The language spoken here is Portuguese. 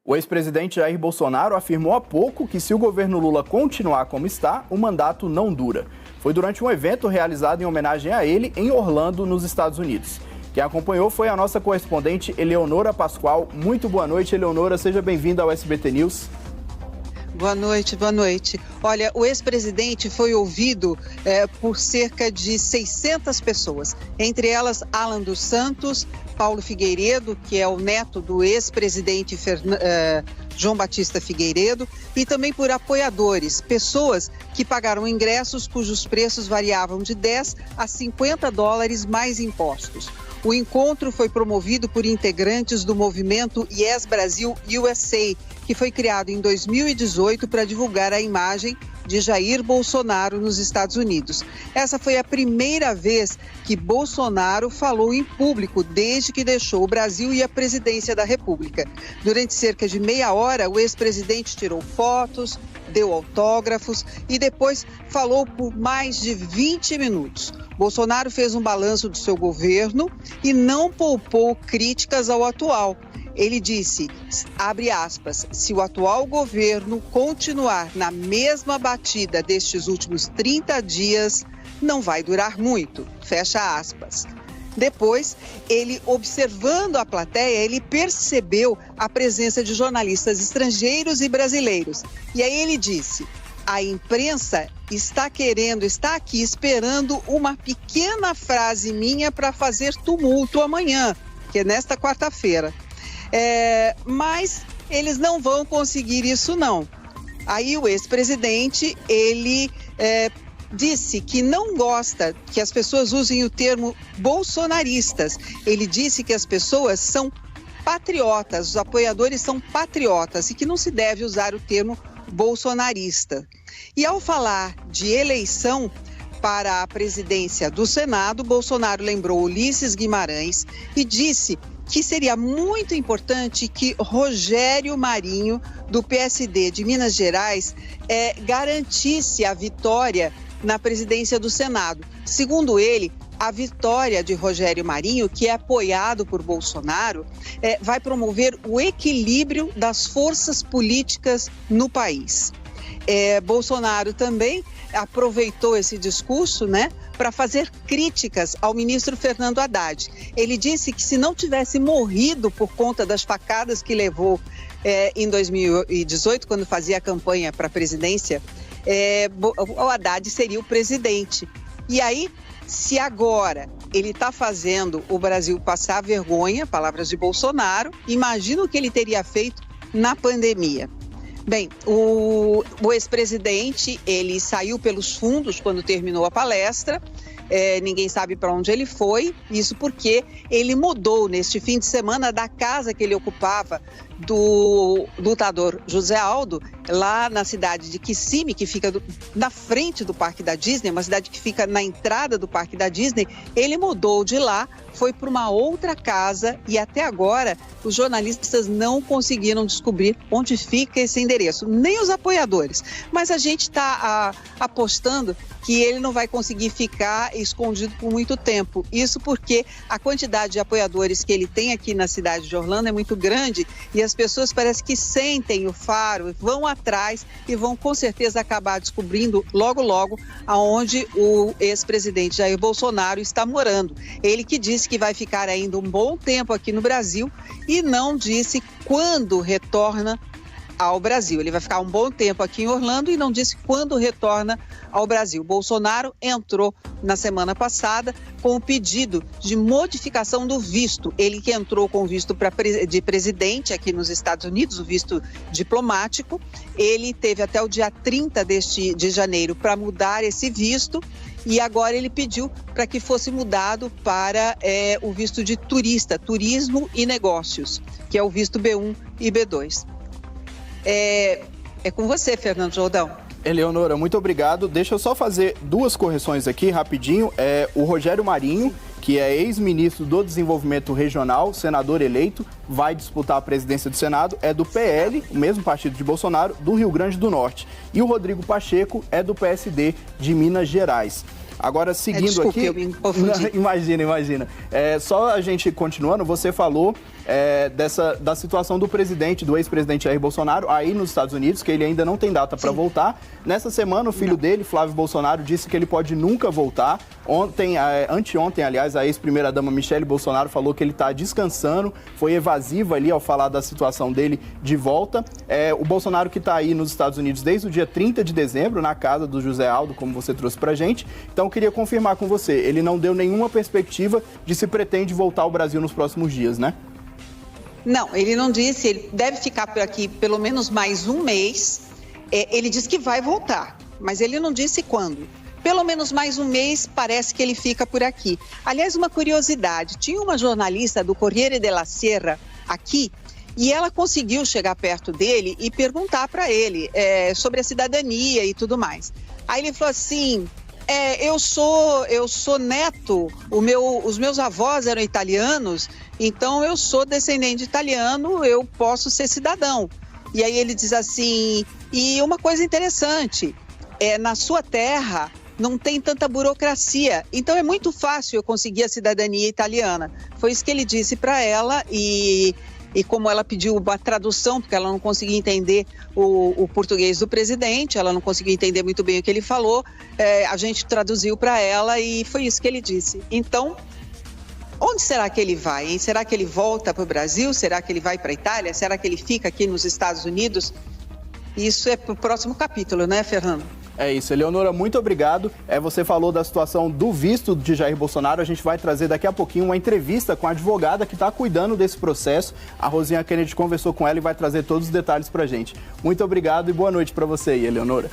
O ex-presidente Jair Bolsonaro afirmou há pouco que se o governo Lula continuar como está, o mandato não dura. Foi durante um evento realizado em homenagem a ele em Orlando, nos Estados Unidos. Quem acompanhou foi a nossa correspondente Eleonora Pascoal. Muito boa noite, Eleonora. Seja bem-vinda ao SBT News. Boa noite, boa noite. Olha, o ex-presidente foi ouvido por cerca de 600 pessoas, entre elas Alan dos Santos, Paulo Figueiredo, que é o neto do ex-presidente João Batista Figueiredo, e também por apoiadores, pessoas que pagaram ingressos cujos preços variavam de 10 a 50 dólares mais impostos. O encontro foi promovido por integrantes do movimento Yes Brasil USA, que foi criado em 2018 para divulgar a imagem de Jair Bolsonaro nos Estados Unidos. Essa foi a primeira vez que Bolsonaro falou em público desde que deixou o Brasil e a presidência da República. Durante cerca de meia hora, o ex-presidente tirou fotos, deu autógrafos e depois falou por mais de 20 minutos. Bolsonaro fez um balanço do seu governo e não poupou críticas ao atual. Ele disse, abre aspas, se o atual governo continuar na mesma batida destes últimos 30 dias, não vai durar muito, fecha aspas. Depois, ele, observando a plateia, ele percebeu a presença de jornalistas estrangeiros e brasileiros. E aí ele disse, a imprensa está aqui esperando uma pequena frase minha para fazer tumulto amanhã, que é nesta quarta-feira. Mas eles não vão conseguir isso não. Aí o ex-presidente, ele disse que não gosta que as pessoas usem o termo bolsonaristas. Ele disse que as pessoas são patriotas, os apoiadores são patriotas e que não se deve usar o termo bolsonarista. E ao falar de eleição para a presidência do Senado, Bolsonaro lembrou Ulisses Guimarães e disse que seria muito importante que Rogério Marinho, do PSD de Minas Gerais, garantisse a vitória na presidência do Senado. Segundo ele, a vitória de Rogério Marinho, que é apoiado por Bolsonaro, vai promover o equilíbrio das forças políticas no país. Bolsonaro também aproveitou esse discurso, para fazer críticas ao ministro Fernando Haddad. Ele disse que se não tivesse morrido por conta das facadas que levou em 2018, quando fazia a campanha para a presidência, o Haddad seria o presidente. E aí, se agora ele está fazendo o Brasil passar vergonha, palavras de Bolsonaro, imagina o que ele teria feito na pandemia. Bem, o ex-presidente, ele saiu pelos fundos quando terminou a palestra, ninguém sabe para onde ele foi, isso porque ele mudou neste fim de semana da casa que ele ocupava do lutador José Aldo, lá na cidade de Kissimmee, que fica na frente do Parque da Disney, uma cidade que fica na entrada do Parque da Disney. Ele mudou de lá, foi para uma outra casa e até agora os jornalistas não conseguiram descobrir onde fica esse endereço, nem os apoiadores. Mas a gente está apostando que ele não vai conseguir ficar escondido por muito tempo. Isso porque a quantidade de apoiadores que ele tem aqui na cidade de Orlando é muito grande e as pessoas parecem que sentem o faro, vão atrás e vão com certeza acabar descobrindo logo, logo aonde o ex-presidente Jair Bolsonaro está morando. Ele que disse que vai ficar ainda um bom tempo aqui no Brasil e não disse quando retorna ao Brasil. Ele vai ficar um bom tempo aqui em Orlando e não disse quando retorna ao Brasil. Bolsonaro entrou na semana passada com o pedido de modificação do visto. Ele que entrou com o visto de presidente aqui nos Estados Unidos, o visto diplomático. Ele teve até o dia 30 de janeiro para mudar esse visto e agora ele pediu para que fosse mudado para o visto de turista, turismo e negócios, que é o visto B1 e B2. É com você, Fernando Jordão. Eleonora, muito obrigado. Deixa eu só fazer duas correções aqui, rapidinho. O Rogério Marinho, que é ex-ministro do Desenvolvimento Regional, senador eleito, vai disputar a presidência do Senado é do PL, o mesmo partido de Bolsonaro, do Rio Grande do Norte. E o Rodrigo Pacheco é do PSD de Minas Gerais. Agora, seguindo desculpe, aqui... eu me confundi. Imagina. Só a gente continuando, você falou da situação do presidente, do ex-presidente Jair Bolsonaro, aí nos Estados Unidos, que ele ainda não tem data para voltar. Nessa semana, o filho dele, Flávio Bolsonaro, disse que ele pode nunca voltar. Anteontem, aliás, a ex-primeira-dama Michele Bolsonaro falou que ele está descansando, foi evasiva ali ao falar da situação dele de volta. O Bolsonaro que está aí nos Estados Unidos desde o dia 30 de dezembro, na casa do José Aldo, como você trouxe pra gente. Então, eu queria confirmar com você, ele não deu nenhuma perspectiva de se pretende voltar ao Brasil nos próximos dias, né? Não, ele não disse, ele deve ficar por aqui pelo menos mais um mês. Ele disse que vai voltar, mas ele não disse quando. Pelo menos mais um mês parece que ele fica por aqui. Aliás, uma curiosidade, tinha uma jornalista do Corriere della Sera aqui e ela conseguiu chegar perto dele e perguntar para ele sobre a cidadania e tudo mais. Aí ele falou assim... Eu sou neto, os meus avós eram italianos, então eu sou descendente italiano, eu posso ser cidadão. E aí ele diz assim, e uma coisa interessante, na sua terra não tem tanta burocracia, então é muito fácil eu conseguir a cidadania italiana. Foi isso que ele disse para ela e como ela pediu uma tradução, porque ela não conseguia entender o português do presidente, ela não conseguia entender muito bem o que ele falou, a gente traduziu para ela e foi isso que ele disse. Então, onde será que ele vai, hein? Será que ele volta para o Brasil? Será que ele vai para a Itália? Será que ele fica aqui nos Estados Unidos? Isso é para o próximo capítulo, né, Fernando? É isso, Eleonora, muito obrigado. Você falou da situação do visto de Jair Bolsonaro. A gente vai trazer daqui a pouquinho uma entrevista com a advogada que está cuidando desse processo. A Rosinha Kennedy conversou com ela e vai trazer todos os detalhes para a gente. Muito obrigado e boa noite para você aí, Eleonora.